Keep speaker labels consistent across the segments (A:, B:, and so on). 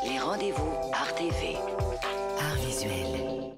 A: Les rendez-vous Art TV. Art visuel.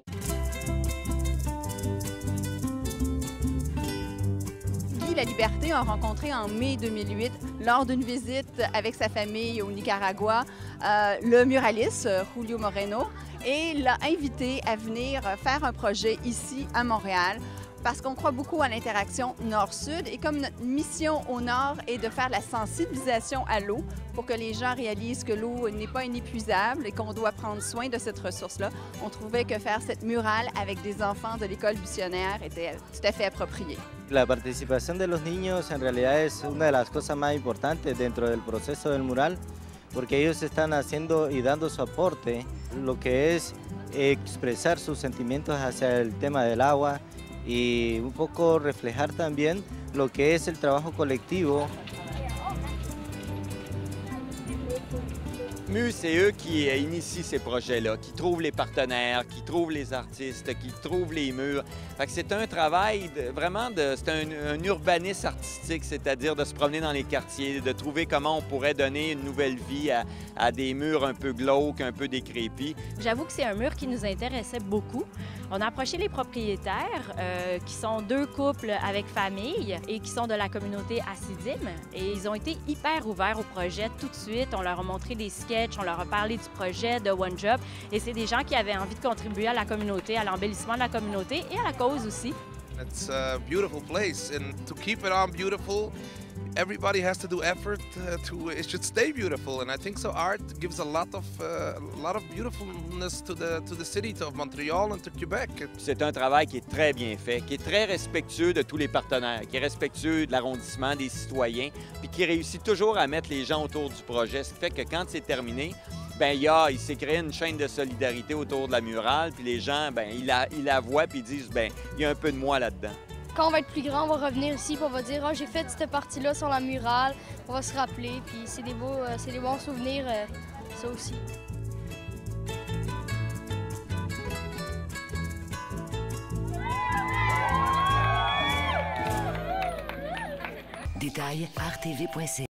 B: Guy Laliberté a rencontré en mai 2008, lors d'une visite avec sa famille au Nicaragua, le muraliste Julio Moreno et l'a invité à venir faire un projet ici à Montréal parce qu'on croit beaucoup à l'interaction nord-sud et comme notre mission au nord est de faire la sensibilisation à l'eau pour que les gens réalisent que l'eau n'est pas inépuisable et qu'on doit prendre soin de cette ressource-là, on trouvait que faire cette murale avec des enfants de l'école buissonnière était tout à fait approprié.
C: La participación de los niños en realidad es una de las cosas más importantes dentro del proceso del mural, porque ellos están haciendo y dando su aporte, lo que es expresar sus sentimientos hacia el tema del agua y un poco reflejar también lo que es el trabajo colectivo.
D: MU, c'est eux qui initient ces projets-là, qui trouvent les partenaires, qui trouvent les artistes, qui trouvent les murs. Fait que c'est un travail c'est un urbanisme artistique, c'est-à-dire de se promener dans les quartiers, de trouver comment on pourrait donner une nouvelle vie à des murs un peu glauques, un peu décrépits.
E: J'avoue que c'est un mur qui nous intéressait beaucoup. On a approché les propriétaires, qui sont deux couples avec famille et qui sont de la communauté Assidim. Et ils ont été hyper ouverts au projet tout de suite. On leur a montré des sketchs, on leur a parlé du projet de One Job. Et c'est des gens qui avaient envie de contribuer à la communauté, à l'embellissement de la communauté et à la cause aussi.
F: It's a beautiful place, and to keep it on beautiful, everybody has to do effort it should stay beautiful, and I think so art gives a lot of beautifulness to the city of Montreal and to Quebec.
D: C'est un travail qui est très bien fait, qui est très respectueux de tous les partenaires, qui est respectueux de l'arrondissement, des citoyens, puis qui réussit toujours à mettre les gens autour du projet. Ce qui fait que quand c'est terminé, ben il s'est créé une chaîne de solidarité autour de la murale, puis les gens, ils la voient puis ils disent, il y a un peu de moi là-dedans.
G: Quand on va être plus grand, on va revenir ici et on va dire « Ah, j'ai fait cette partie-là sur la murale », on va se rappeler, puis c'est des bons souvenirs, ça aussi.
A: Détails arttv.ca